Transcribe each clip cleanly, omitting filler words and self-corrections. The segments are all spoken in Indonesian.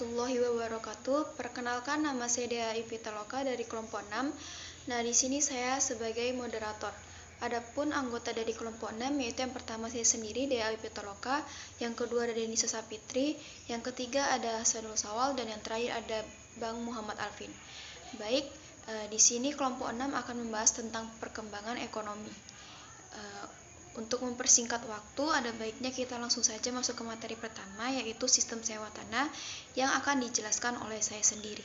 warahmatullahi wabarakatuh. Perkenalkan, nama saya Dea Ipitaloka dari kelompok 6. Nah, di sini saya sebagai moderator. Adapun anggota dari kelompok 6 yaitu yang pertama saya sendiri, Dea Ipitaloka, yang kedua ada Denisa Sapitri, yang ketiga ada Hasanul Sawal, dan yang terakhir ada Bang Muhammad Alvin. Baik, di sini kelompok 6 akan membahas tentang perkembangan ekonomi. Untuk mempersingkat waktu, ada baiknya kita langsung saja masuk ke materi pertama, yaitu sistem sewa tanah yang akan dijelaskan oleh saya sendiri.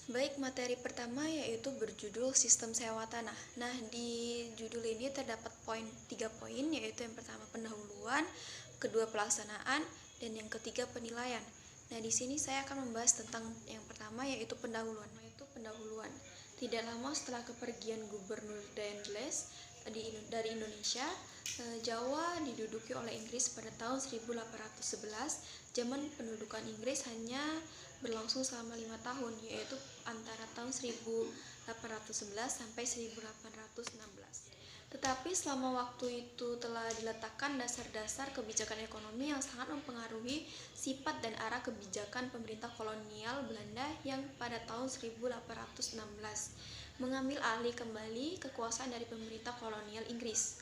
Baik, materi pertama yaitu berjudul sistem sewa tanah. Nah, di judul ini terdapat 3 poin, yaitu yang pertama pendahuluan, kedua pelaksanaan, dan yang ketiga penilaian. Nah, di sini saya akan membahas tentang yang pertama, yaitu pendahuluan. Tidak lama setelah kepergian Gubernur Daendels dari Indonesia, Jawa diduduki oleh Inggris pada tahun 1811. Zaman pendudukan Inggris hanya berlangsung selama 5 tahun, yaitu antara tahun 1811 sampai 1816. Tetapi selama waktu itu telah diletakkan dasar-dasar kebijakan ekonomi yang sangat mempengaruhi sifat dan arah kebijakan pemerintah kolonial Belanda yang pada tahun 1816 mengambil alih kembali kekuasaan dari pemerintah kolonial Inggris.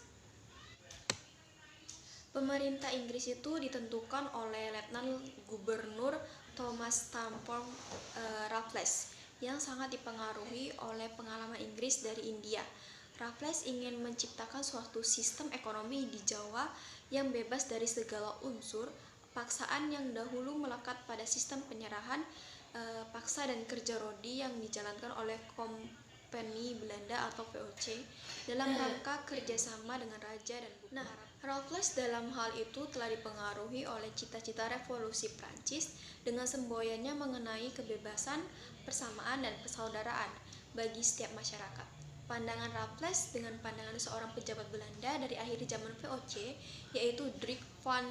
Pemerintah Inggris itu ditentukan oleh Letnan Gubernur Thomas Stamford Raffles yang sangat dipengaruhi oleh pengalaman Inggris dari India. Raffles ingin menciptakan suatu sistem ekonomi di Jawa yang bebas dari segala unsur paksaan yang dahulu melekat pada sistem penyerahan paksa dan kerja rodi yang dijalankan oleh Kompeni Belanda atau VOC dalam rangka kerjasama dengan Raja dan Buku Arab. Raffles dalam hal itu telah dipengaruhi oleh cita-cita revolusi Prancis dengan semboyannya mengenai kebebasan, persamaan, dan persaudaraan bagi setiap masyarakat. Pandangan Raffles dengan pandangan seorang pejabat Belanda dari akhir zaman VOC, yaitu Dirk van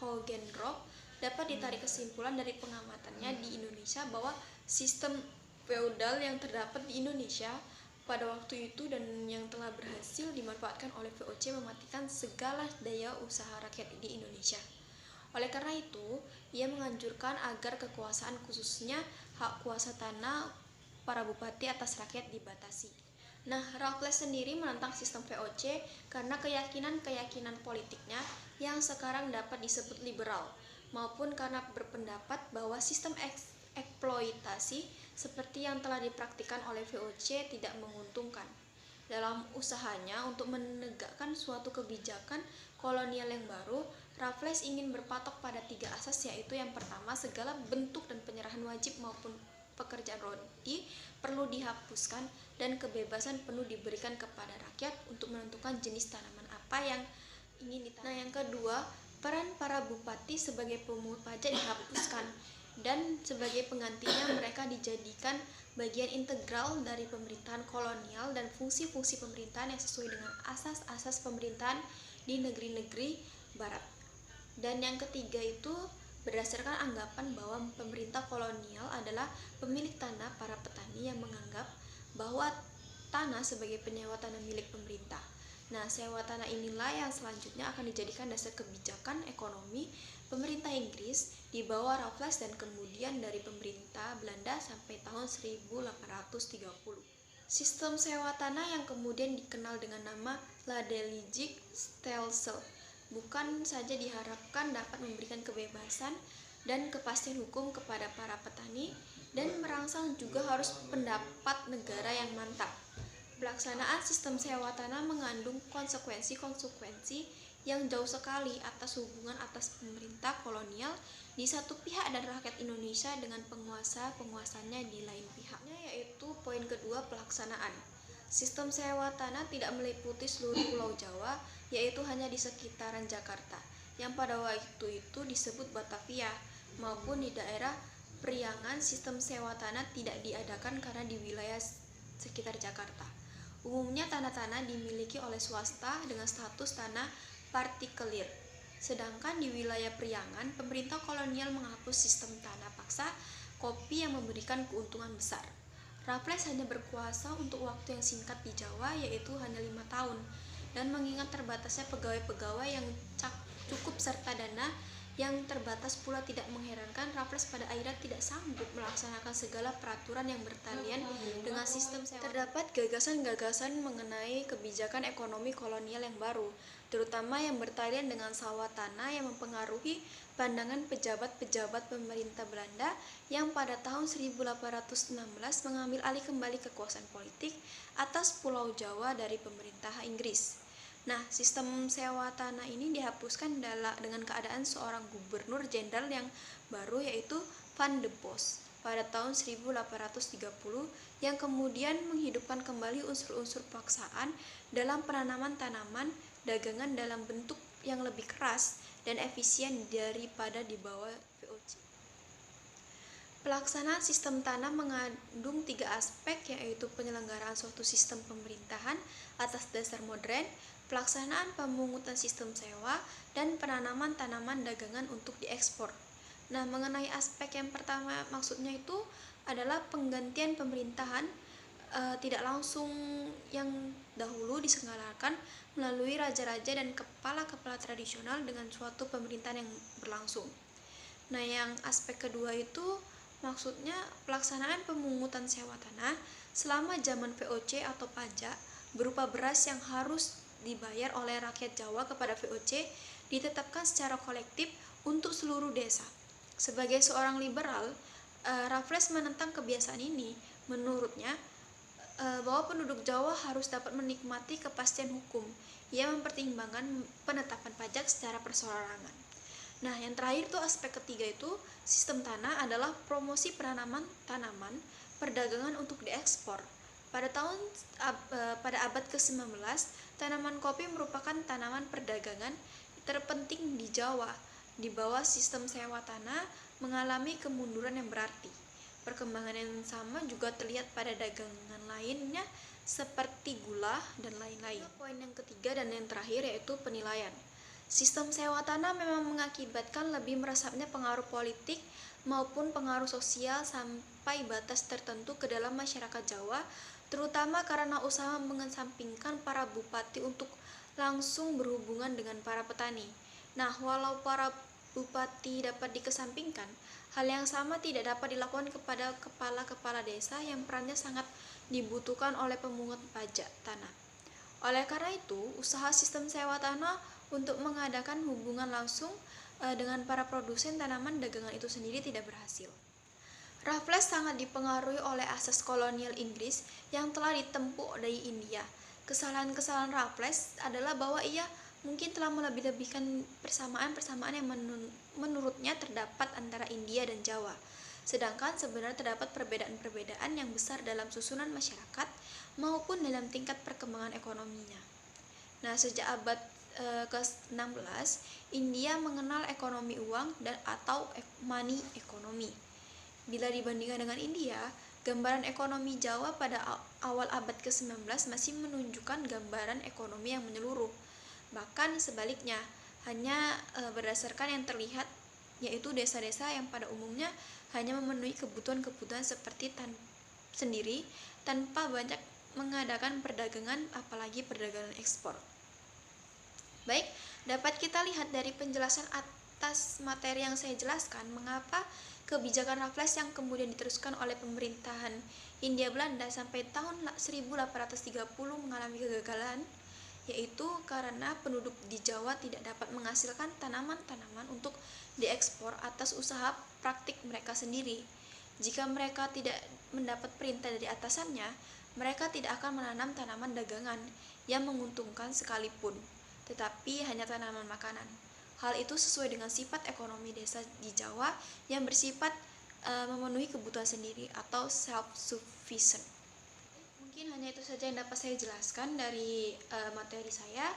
Hogendorp, dapat ditarik kesimpulan dari pengamatannya di Indonesia bahwa sistem feodal yang terdapat di Indonesia pada waktu itu dan yang telah berhasil dimanfaatkan oleh VOC mematikan segala daya usaha rakyat di Indonesia. Oleh karena itu, ia menganjurkan agar kekuasaan khususnya hak kuasa tanah para bupati atas rakyat dibatasi. Nah, Raffles sendiri menentang sistem VOC karena keyakinan-keyakinan politiknya yang sekarang dapat disebut liberal, maupun karena berpendapat bahwa sistem eksploitasi seperti yang telah dipraktikkan oleh VOC tidak menguntungkan. Dalam usahanya untuk menegakkan suatu kebijakan kolonial yang baru, Raffles ingin berpatok pada 3 asas, yaitu yang pertama, segala bentuk dan penyerahan wajib maupun pekerjaan rodi perlu dihapuskan dan kebebasan penuh diberikan kepada rakyat untuk menentukan jenis tanaman apa yang ingin ditanam. Nah, yang kedua, peran para bupati sebagai pemungut pajak dihapuskan dan sebagai penggantinya mereka dijadikan bagian integral dari pemerintahan kolonial dan fungsi-fungsi pemerintahan yang sesuai dengan asas-asas pemerintahan di negeri-negeri barat. Dan yang ketiga itu berdasarkan anggapan bahwa pemerintah kolonial adalah pemilik tanah para petani yang menganggap bahwa tanah sebagai penyewa tanah milik pemerintah. Nah, sewa tanah inilah yang selanjutnya akan dijadikan dasar kebijakan ekonomi pemerintah Inggris di bawah Raffles dan kemudian dari pemerintah Belanda sampai tahun 1830. Sistem sewa tanah yang kemudian dikenal dengan nama Ladelijke Stelsel bukan saja diharapkan dapat memberikan kebebasan dan kepastian hukum kepada para petani dan merangsang juga harus pendapat negara yang mantap. Pelaksanaan sistem sewa tanah mengandung konsekuensi-konsekuensi yang jauh sekali atas hubungan atas pemerintah kolonial di satu pihak dan rakyat Indonesia dengan penguasa-penguasanya di lain pihaknya, yaitu poin kedua, pelaksanaan. Sistem sewa tanah tidak meliputi seluruh Pulau Jawa, yaitu hanya di sekitaran Jakarta, yang pada waktu itu disebut Batavia, maupun di daerah Priangan. Sistem sewa tanah tidak diadakan karena di wilayah sekitar Jakarta umumnya tanah-tanah dimiliki oleh swasta dengan status tanah partikelir. Sedangkan di wilayah Priangan, pemerintah kolonial menghapus sistem tanah paksa kopi yang memberikan keuntungan besar. Raffles hanya berkuasa untuk waktu yang singkat di Jawa, yaitu hanya 5 tahun, dan mengingat terbatasnya pegawai-pegawai yang cukup serta dana Yang terbatas pula tidak mengherankan, Raffles pada akhirnya tidak sanggup melaksanakan segala peraturan yang bertalian dengan sistem sewa. Terdapat gagasan-gagasan mengenai kebijakan ekonomi kolonial yang baru, terutama yang bertalian dengan sewa tanah yang mempengaruhi pandangan pejabat-pejabat pemerintah Belanda yang pada tahun 1816 mengambil alih kembali kekuasaan politik atas Pulau Jawa dari pemerintah Inggris. Nah, sistem sewa tanah ini dihapuskan dengan keadaan seorang gubernur jenderal yang baru, yaitu Van de Bos pada tahun 1830, yang kemudian menghidupkan kembali unsur-unsur paksaan dalam penanaman tanaman dagangan dalam bentuk yang lebih keras dan efisien daripada di bawah VOC. Pelaksanaan sistem tanah mengandung 3 aspek, yaitu penyelenggaraan suatu sistem pemerintahan atas dasar modern, pelaksanaan pemungutan sistem sewa, dan penanaman tanaman dagangan untuk diekspor. Nah, mengenai aspek yang pertama, maksudnya itu adalah penggantian pemerintahan tidak langsung yang dahulu diselenggarakan melalui raja-raja dan kepala-kepala tradisional dengan suatu pemerintahan yang berlangsung. Nah, yang aspek kedua itu maksudnya pelaksanaan pemungutan sewa tanah selama zaman VOC atau pajak berupa beras yang harus dibayar oleh rakyat Jawa kepada VOC ditetapkan secara kolektif untuk seluruh desa. Sebagai seorang liberal, Raffles menentang kebiasaan ini. Menurutnya, bahwa penduduk Jawa harus dapat menikmati kepastian hukum. Ia mempertimbangkan penetapan pajak secara perseorangan. Nah, yang terakhir tuh aspek ketiga itu sistem tanah adalah promosi penanaman tanaman perdagangan untuk diekspor. Pada abad ke-19, tanaman kopi merupakan tanaman perdagangan terpenting di Jawa. Di bawah sistem sewa tanah mengalami kemunduran yang berarti. Perkembangan yang sama juga terlihat pada dagangan lainnya seperti gula dan lain-lain. Poin yang ketiga dan yang terakhir yaitu penilaian. Sistem sewa tanah memang mengakibatkan lebih meresapnya pengaruh politik maupun pengaruh sosial sampai batas tertentu ke dalam masyarakat Jawa, terutama karena usaha mengesampingkan para bupati untuk langsung berhubungan dengan para petani. Nah, walau para bupati dapat dikesampingkan, hal yang sama tidak dapat dilakukan kepada kepala-kepala desa yang perannya sangat dibutuhkan oleh pemungut pajak tanah. Oleh karena itu, usaha sistem sewa tanah untuk mengadakan hubungan langsung dengan para produsen tanaman dagangan itu sendiri tidak berhasil. Raffles sangat dipengaruhi oleh asas kolonial Inggris yang telah ditempuh dari India. Kesalahan-kesalahan Raffles adalah bahwa ia mungkin telah melebih-lebihkan persamaan-persamaan yang menurutnya terdapat antara India dan Jawa. Sedangkan sebenarnya terdapat perbedaan-perbedaan yang besar dalam susunan masyarakat maupun dalam tingkat perkembangan ekonominya. Nah, sejak abad ke-16, India mengenal ekonomi uang dan atau money ekonomi. Bila dibandingkan dengan India, gambaran ekonomi Jawa pada awal abad ke-19 masih menunjukkan gambaran ekonomi yang menyeluruh. Bahkan sebaliknya, hanya berdasarkan yang terlihat, yaitu desa-desa yang pada umumnya hanya memenuhi kebutuhan-kebutuhan seperti sendiri tanpa banyak mengadakan perdagangan, apalagi perdagangan ekspor. Baik, dapat kita lihat dari penjelasan atas materi yang saya jelaskan mengapa kebijakan Raffles yang kemudian diteruskan oleh pemerintahan Hindia Belanda sampai tahun 1830 mengalami kegagalan, yaitu karena penduduk di Jawa tidak dapat menghasilkan tanaman-tanaman untuk diekspor atas usaha praktik mereka sendiri. Jika mereka tidak mendapat perintah dari atasannya, mereka tidak akan menanam tanaman dagangan yang menguntungkan sekalipun, tetapi hanya tanaman makanan. Hal itu sesuai dengan sifat ekonomi desa di Jawa yang bersifat memenuhi kebutuhan sendiri atau self-sufficient. Mungkin hanya itu saja yang dapat saya jelaskan dari materi saya.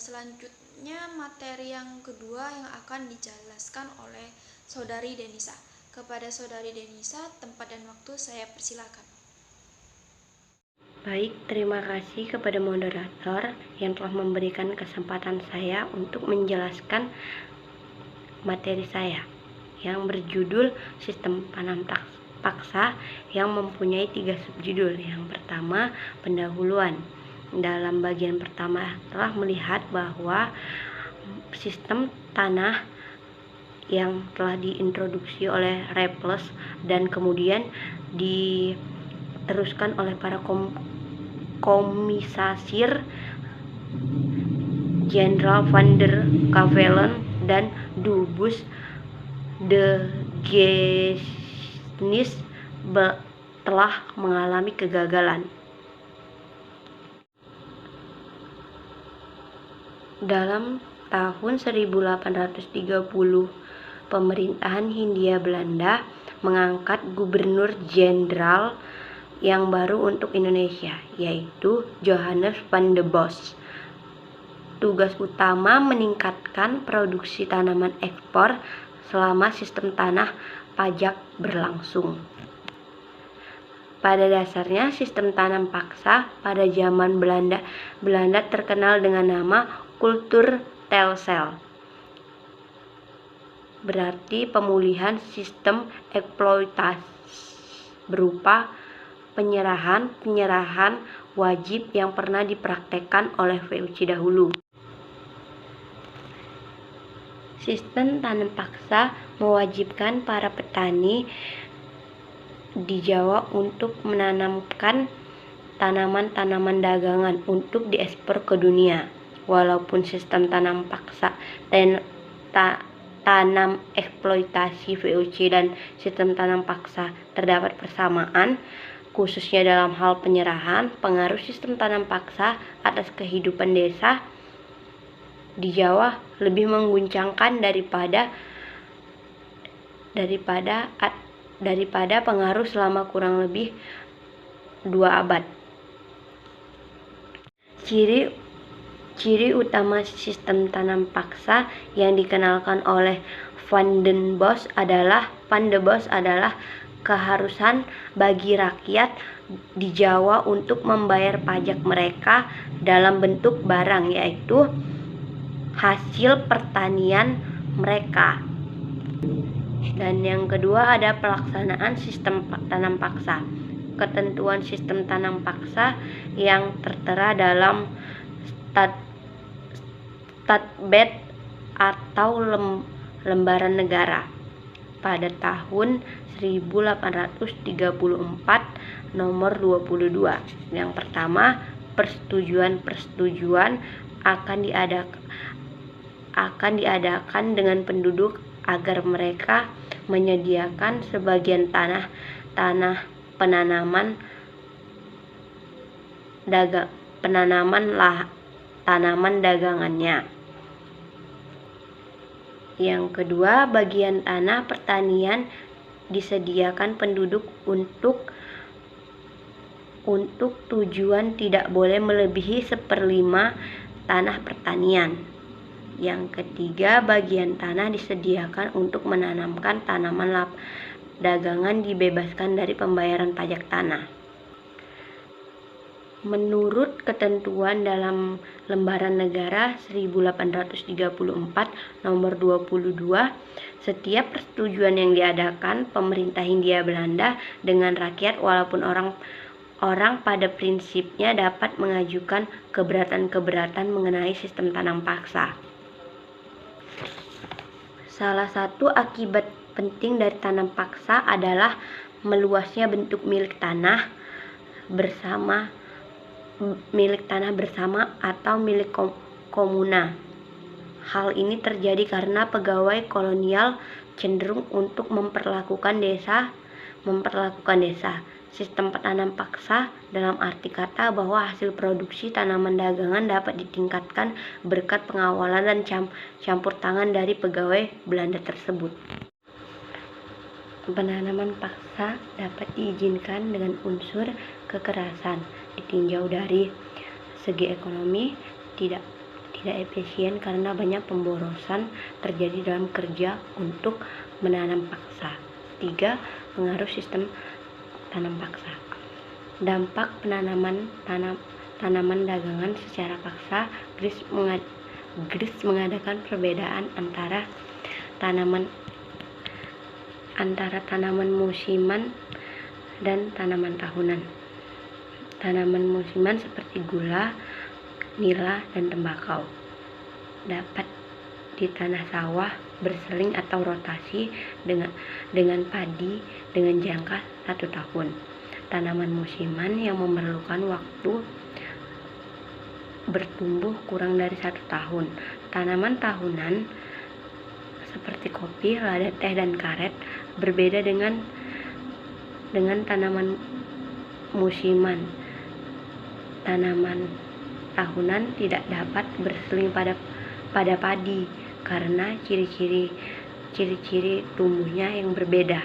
Selanjutnya materi yang kedua yang akan dijelaskan oleh Saudari Denisa. Kepada Saudari Denisa, tempat dan waktu saya persilakan. Baik, terima kasih kepada moderator yang telah memberikan kesempatan saya untuk menjelaskan materi saya yang berjudul Sistem Tanam Paksa yang mempunyai 3 subjudul. Yang pertama, pendahuluan. Dalam bagian pertama telah melihat bahwa sistem tanah yang telah diintroduksi oleh Raffles dan kemudian diteruskan oleh para komisaris Jenderal van der Kavelen dan Dubus de Gesnis telah mengalami kegagalan. Dalam tahun 1830, pemerintahan Hindia Belanda mengangkat gubernur jenderal yang baru untuk Indonesia, yaitu Johannes van der Bos. Tugas utama meningkatkan produksi tanaman ekspor selama sistem tanah pajak berlangsung. Pada dasarnya, sistem tanam paksa pada zaman Belanda terkenal dengan nama kultur Telcel. Berarti pemulihan sistem eksploitasi berupa penyerahan wajib yang pernah dipraktekkan oleh VOC dahulu. Sistem tanam paksa mewajibkan para petani di Jawa untuk menanamkan tanaman-tanaman dagangan untuk diekspor ke dunia. Walaupun sistem tanam paksa dan tanam eksploitasi VOC dan sistem tanam paksa terdapat persamaan, khususnya dalam hal penyerahan, pengaruh sistem tanam paksa atas kehidupan desa di Jawa lebih mengguncangkan daripada pengaruh selama kurang lebih 2 abad. Ciri utama sistem tanam paksa yang dikenalkan oleh Van der Bos adalah keharusan bagi rakyat di Jawa untuk membayar pajak mereka dalam bentuk barang, yaitu hasil pertanian mereka. Dan yang kedua ada pelaksanaan sistem tanam paksa. Ketentuan sistem tanam paksa yang tertera dalam Statbed atau lembaran negara pada tahun 1834 nomor 22. Yang pertama, persetujuan akan diadakan dengan penduduk agar mereka menyediakan sebagian tanah tanaman dagangannya. Yang kedua, bagian tanah pertanian disediakan penduduk untuk tujuan tidak boleh melebihi 1/5 tanah pertanian. Yang ketiga, bagian tanah disediakan untuk menanamkan tanaman dagangan dibebaskan dari pembayaran pajak tanah. Menurut ketentuan dalam Lembaran Negara 1834 nomor 22, setiap persetujuan yang diadakan pemerintah Hindia Belanda dengan rakyat, walaupun orang pada prinsipnya dapat mengajukan keberatan mengenai sistem tanam paksa. Salah satu akibat penting dari tanam paksa adalah meluasnya bentuk milik tanah bersama atau milik komuna. Hal ini terjadi karena pegawai kolonial cenderung untuk memperlakukan desa. Sistem tanam paksa dalam arti kata bahwa hasil produksi tanaman dagangan dapat ditingkatkan berkat pengawalan dan campur tangan dari pegawai Belanda tersebut. Penanaman paksa dapat diizinkan dengan unsur kekerasan, ditinjau dari segi ekonomi tidak efisien karena banyak pemborosan terjadi dalam kerja untuk menanam paksa. 3. Pengaruh sistem tanam paksa. Dampak tanaman dagangan secara paksa. Gris mengadakan perbedaan antara tanaman musiman dan tanaman tahunan. Tanaman musiman seperti gula, nila, dan tembakau dapat di tanah sawah berseling atau rotasi dengan padi dengan jangka 1 tahun. Tanaman musiman yang memerlukan waktu bertumbuh kurang dari 1 tahun. Tanaman tahunan seperti kopi, lada, teh, dan karet berbeda dengan tanaman musiman. Tanaman tahunan tidak dapat berseling pada padi karena ciri-ciri tumbuhnya yang berbeda.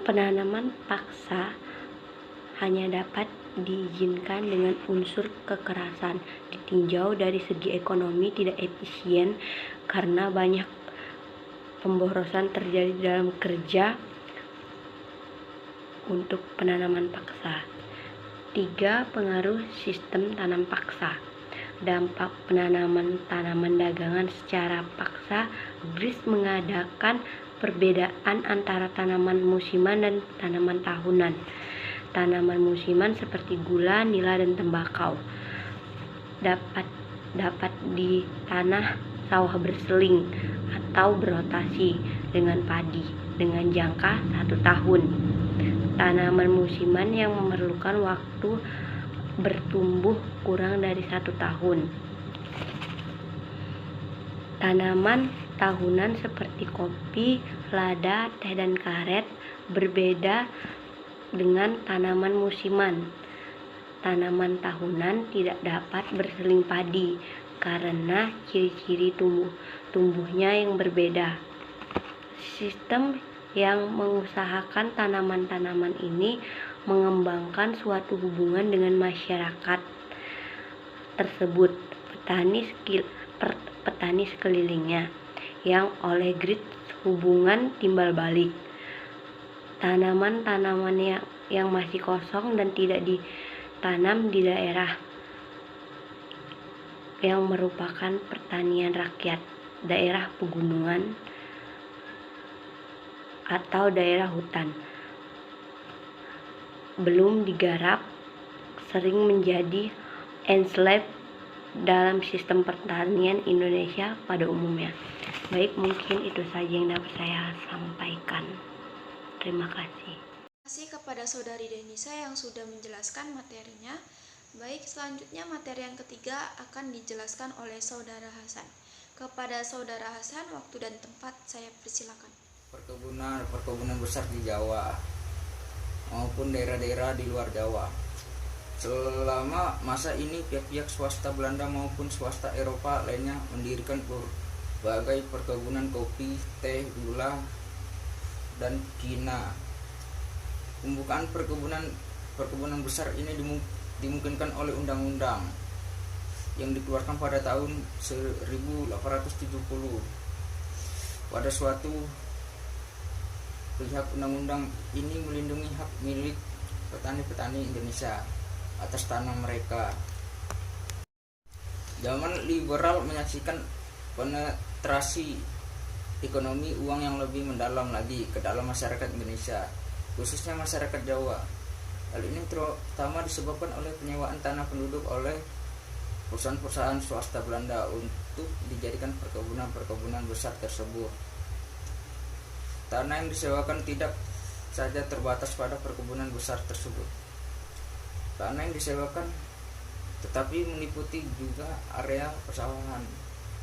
Penanaman paksa hanya dapat diizinkan dengan unsur kekerasan, ditinjau dari segi ekonomi tidak efisien karena banyak pemborosan terjadi dalam kerja untuk penanaman paksa. 3. Pengaruh sistem tanam paksa. Dampak penanaman tanaman dagangan secara paksa. GRIS mengadakan perbedaan antara tanaman musiman dan tanaman tahunan. Tanaman musiman seperti gula, nila, dan tembakau dapat di tanah sawah berseling atau berotasi dengan padi dengan jangka 1 tahun. Tanaman musiman yang memerlukan waktu bertumbuh kurang dari 1 tahun. Tanaman tahunan seperti kopi, lada, teh, dan karet berbeda dengan tanaman musiman. Tanaman tahunan tidak dapat berseling padi karena ciri-ciri tumbuhnya yang berbeda. Sistem yang mengusahakan tanaman-tanaman ini mengembangkan suatu hubungan dengan masyarakat tersebut, petani sekelilingnya, yang oleh GRIS hubungan timbal balik. Tanaman-tanaman yang masih kosong dan tidak ditanam di daerah yang merupakan pertanian rakyat, daerah pegunungan, atau daerah hutan belum digarap sering menjadi enslaved dalam sistem pertanian Indonesia pada umumnya. Baik, mungkin itu saja yang dapat saya sampaikan. Terima kasih. Terima kasih kepada Saudari Denisa yang sudah menjelaskan materinya. Baik, selanjutnya materi yang ketiga akan dijelaskan oleh Saudara Hasan. Kepada Saudara Hasan, waktu dan tempat saya persilakan. Perkebunan besar di Jawa maupun daerah-daerah di luar Jawa. Selama masa ini pihak-pihak swasta Belanda maupun swasta Eropa lainnya mendirikan berbagai perkebunan kopi, teh, gula, dan kina. Pembukaan perkebunan besar ini dimungkinkan oleh undang-undang yang dikeluarkan pada tahun 1870. Pada suatu pihak undang-undang ini melindungi hak milik petani-petani Indonesia atas tanah mereka. Zaman liberal menyaksikan penetrasi ekonomi uang yang lebih mendalam lagi ke dalam masyarakat Indonesia, khususnya masyarakat Jawa. Hal ini terutama disebabkan oleh penyewaan tanah penduduk oleh perusahaan-perusahaan swasta Belanda untuk dijadikan perkebunan besar tersebut. Tanah yang disewakan tidak saja terbatas pada perkebunan besar tersebut. Tanah yang disewakan tetapi meliputi juga area persawahan,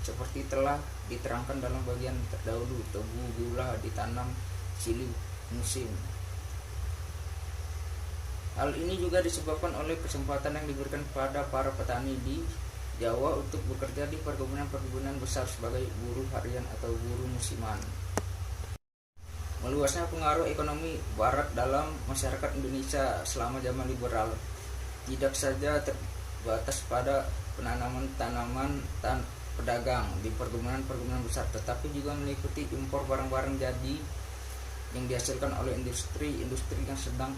seperti telah diterangkan dalam bagian terdahulu. Tebu, gula ditanam silih musim. Hal ini juga disebabkan oleh kesempatan yang diberikan pada para petani di Jawa untuk bekerja di perkebunan besar sebagai buruh harian atau buruh musiman. Meluasnya pengaruh ekonomi Barat dalam masyarakat Indonesia selama zaman liberal tidak saja terbatas pada penanaman tanaman pedagang di perkebunan besar, tetapi juga meliputi impor barang-barang jadi yang dihasilkan oleh industri yang sedang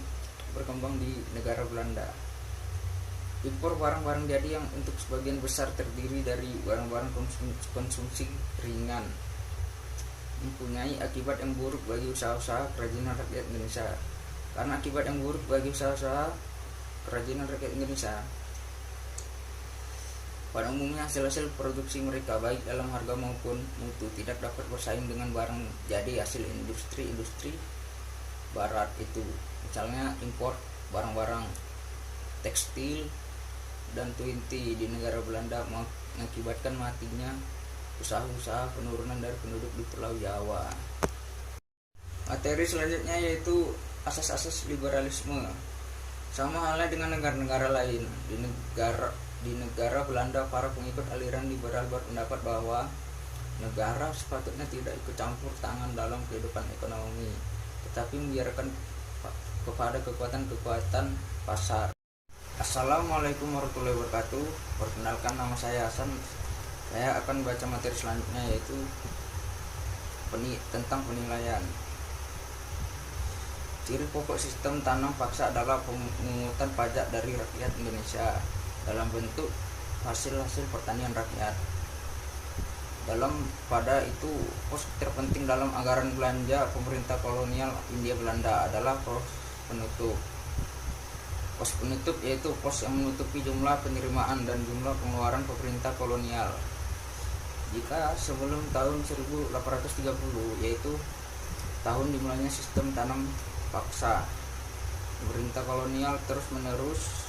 berkembang di negara Belanda. Impor barang-barang jadi yang untuk sebagian besar terdiri dari barang-barang konsumsi ringan, mempunyai akibat yang buruk bagi usaha-usaha kerajinan rakyat Indonesia. Karena akibat yang buruk bagi usaha-usaha kerajinan rakyat Indonesia, Pada umumnya hasil-hasil produksi mereka baik dalam harga maupun mutu tidak dapat bersaing dengan barang jadi hasil industri-industri barat itu, misalnya impor barang-barang tekstil dan 20 di negara Belanda mengakibatkan matinya usaha-usaha penurunan dari penduduk di Pulau Jawa. Materi selanjutnya yaitu asas-asas liberalisme. Sama halnya dengan negara-negara lain, di negara Belanda para pengikut aliran liberal berpendapat bahwa negara sepatutnya tidak ikut campur tangan dalam kehidupan ekonomi, tetapi membiarkan kepada kekuatan-kekuatan pasar. Assalamualaikum warahmatullahi wabarakatuh. Perkenalkan, nama saya Hasan. Saya akan baca materi selanjutnya yaitu tentang penilaian. Ciri pokok sistem tanam paksa adalah pemungutan pajak dari rakyat Indonesia dalam bentuk hasil-hasil pertanian rakyat. Pada itu, pos terpenting dalam anggaran belanja pemerintah kolonial Hindia Belanda adalah pos penutup. Pos penutup yaitu pos yang menutupi jumlah penerimaan dan jumlah pengeluaran pemerintah kolonial. Jika sebelum tahun 1830, yaitu tahun dimulainya sistem tanam paksa, pemerintah kolonial terus-menerus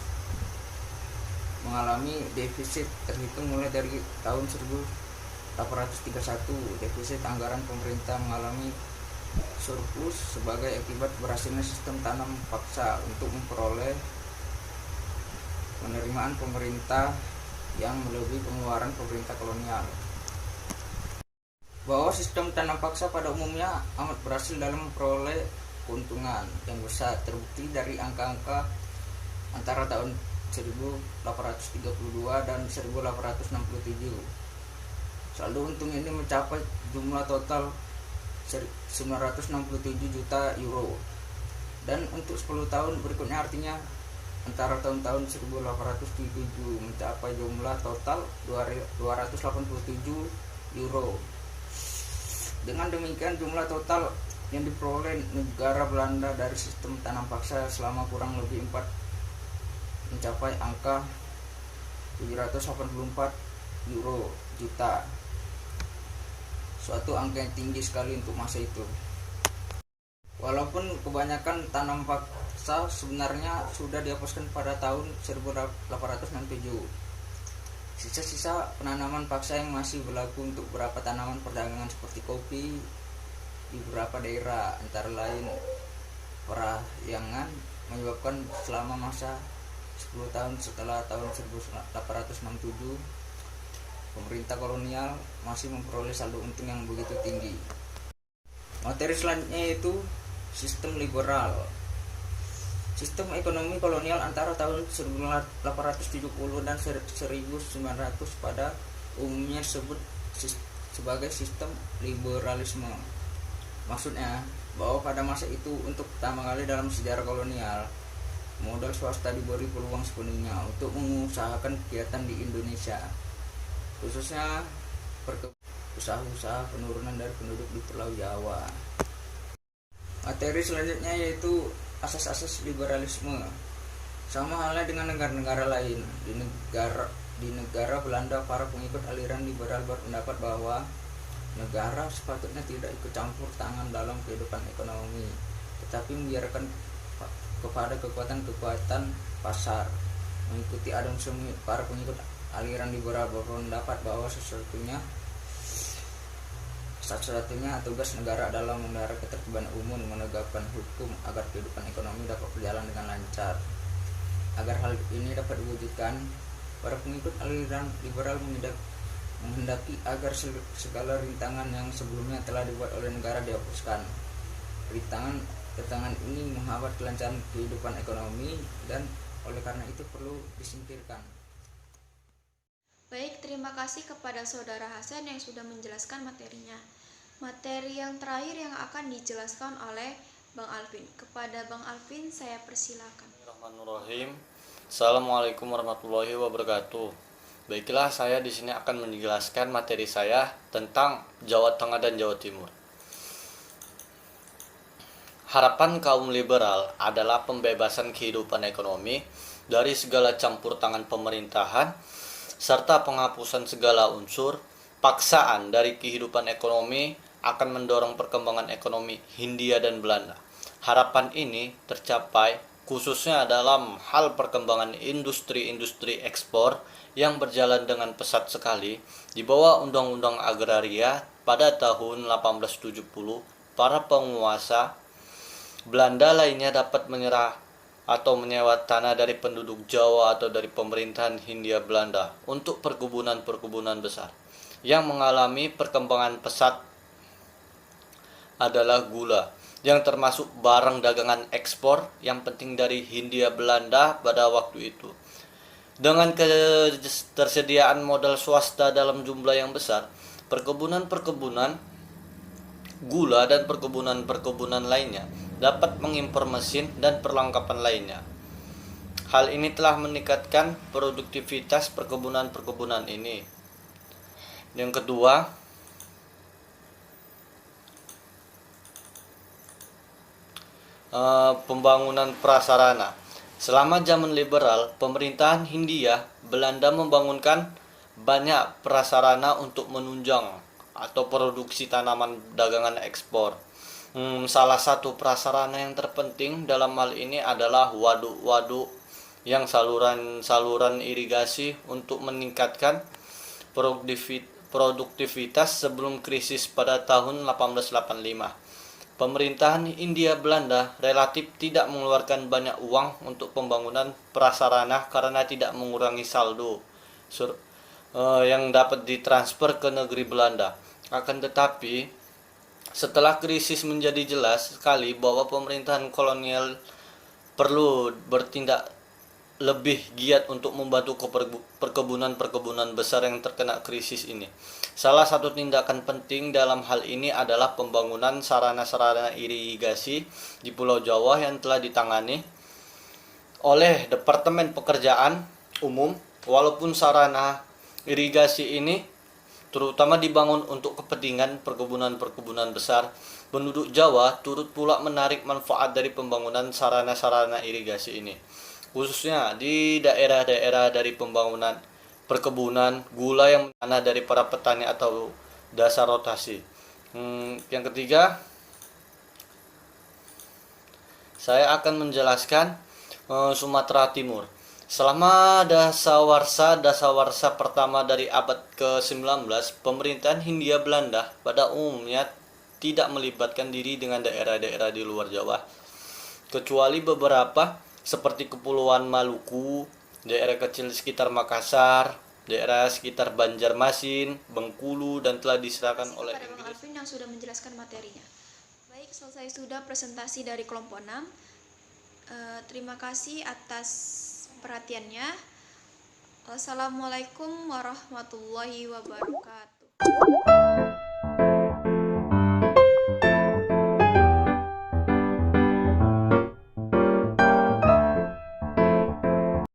mengalami defisit terhitung mulai dari tahun 1831. Defisit anggaran pemerintah mengalami surplus sebagai akibat berhasilnya sistem tanam paksa untuk memperoleh penerimaan pemerintah yang melebihi pengeluaran pemerintah kolonial. Bahwa sistem tanam paksa pada umumnya amat berhasil dalam memperoleh keuntungan yang besar terbukti dari angka-angka antara tahun 1832 dan 1867. Saldo untung ini mencapai jumlah total 967 juta euro. Dan untuk 10 tahun berikutnya, artinya antara tahun-tahun 1807 mencapai jumlah total 287 euro. Dengan demikian jumlah total yang diperoleh negara Belanda dari sistem tanam paksa selama kurang lebih 4 mencapai angka 784 euro juta. Suatu angka yang tinggi sekali untuk masa itu. Walaupun kebanyakan tanam paksa sebenarnya sudah dihapuskan pada tahun 1867. Sisa-sisa penanaman paksa yang masih berlaku untuk beberapa tanaman perdagangan seperti kopi di beberapa daerah, antara lain Parahyangan, menyebabkan selama masa 10 tahun setelah tahun 1867 pemerintah kolonial masih memperoleh saldo untung yang begitu tinggi. Materi selanjutnya yaitu sistem liberal. Sistem ekonomi kolonial antara tahun 1870 dan 1900 pada umumnya disebut sebagai sistem liberalisme. Maksudnya bahwa pada masa itu untuk pertama kali dalam sejarah kolonial, modal swasta diberi peluang sepenuhnya untuk mengusahakan kegiatan di Indonesia, khususnya usaha-usaha penurunan dari penduduk di Pulau Jawa. Materi selanjutnya yaitu asas-asas liberalisme. Sama halnya dengan negara-negara lain, di negara Belanda para pengikut aliran liberal berpendapat bahwa negara sepatutnya tidak ikut campur tangan dalam kehidupan ekonomi, tetapi membiarkan kepada kekuatan-kekuatan pasar. Mengikuti adem semi, para pengikut aliran liberal berpendapat bahwa satu-satunya tugas negara adalah memelihara ketertiban umum, menegakkan hukum agar kehidupan ekonomi dapat berjalan dengan lancar. Agar hal ini dapat diwujudkan, para pengikut aliran liberal menghendaki agar segala rintangan yang sebelumnya telah dibuat oleh negara dihapuskan. Rintangan ini menghambat kelancaran kehidupan ekonomi dan oleh karena itu perlu disingkirkan. Baik, terima kasih kepada Saudara Hasan yang sudah menjelaskan materinya. Materi yang terakhir yang akan dijelaskan oleh Bang Alvin. Kepada Bang Alvin saya persilakan. Bismillahirrahmanirrahim. Assalamualaikum warahmatullahi wabarakatuh. Baiklah, saya di sini akan menjelaskan materi saya tentang Jawa Tengah dan Jawa Timur. Harapan kaum liberal adalah pembebasan kehidupan ekonomi dari segala campur tangan pemerintahan serta penghapusan segala unsur paksaan dari kehidupan ekonomi akan mendorong perkembangan ekonomi Hindia dan Belanda. Harapan ini tercapai khususnya dalam hal perkembangan industri-industri ekspor yang berjalan dengan pesat sekali di bawah Undang-Undang Agraria pada tahun 1870. Para penguasa Belanda lainnya dapat menyerah atau menyewa tanah dari penduduk Jawa atau dari pemerintahan Hindia Belanda untuk perkebunan-perkebunan besar. Yang mengalami perkembangan pesat adalah gula, yang termasuk barang dagangan ekspor yang penting dari Hindia Belanda pada waktu itu. Dengan ketersediaan modal swasta dalam jumlah yang besar, perkebunan-perkebunan gula dan perkebunan-perkebunan lainnya dapat mengimpor mesin dan perlengkapan lainnya. Hal ini telah meningkatkan produktivitas perkebunan-perkebunan ini. Yang kedua, pembangunan prasarana. Selama zaman liberal, pemerintahan Hindia Belanda membangunkan banyak prasarana untuk menunjang atau produksi tanaman dagangan ekspor. Salah satu prasarana yang terpenting dalam hal ini adalah waduk-waduk yang saluran irigasi untuk meningkatkan produktivitas sebelum krisis pada tahun 1885. Pemerintahan Hindia Belanda relatif tidak mengeluarkan banyak uang untuk pembangunan prasarana karena tidak mengurangi saldo yang dapat ditransfer ke negeri Belanda. Akan tetapi, setelah krisis menjadi jelas sekali bahwa pemerintahan kolonial perlu bertindak lebih giat untuk membantu perkebunan-perkebunan besar yang terkena krisis ini. Salah satu tindakan penting dalam hal ini adalah pembangunan sarana-sarana irigasi di Pulau Jawa yang telah ditangani oleh Departemen Pekerjaan Umum. Walaupun sarana irigasi ini terutama dibangun untuk kepentingan perkebunan-perkebunan besar, penduduk Jawa turut pula menarik manfaat dari pembangunan sarana-sarana irigasi ini, khususnya di daerah-daerah dari pembangunan perkebunan gula yang tanah dari para petani atau dasar rotasi. Yang ketiga, saya akan menjelaskan Sumatera Timur. Selama dasawarsa pertama dari abad ke-19, pemerintahan Hindia Belanda pada umumnya tidak melibatkan diri dengan daerah-daerah di luar Jawa, kecuali beberapa seperti Kepulauan Maluku, daerah kecil sekitar Makassar, daerah sekitar Banjarmasin, Bengkulu, dan telah diserahkan oleh Inggris. Bang Alvin yang sudah menjelaskan materinya. Baik, selesai sudah presentasi dari kelompok 6. Terima kasih atas perhatiannya. Wassalamualaikum warahmatullahi wabarakatuh.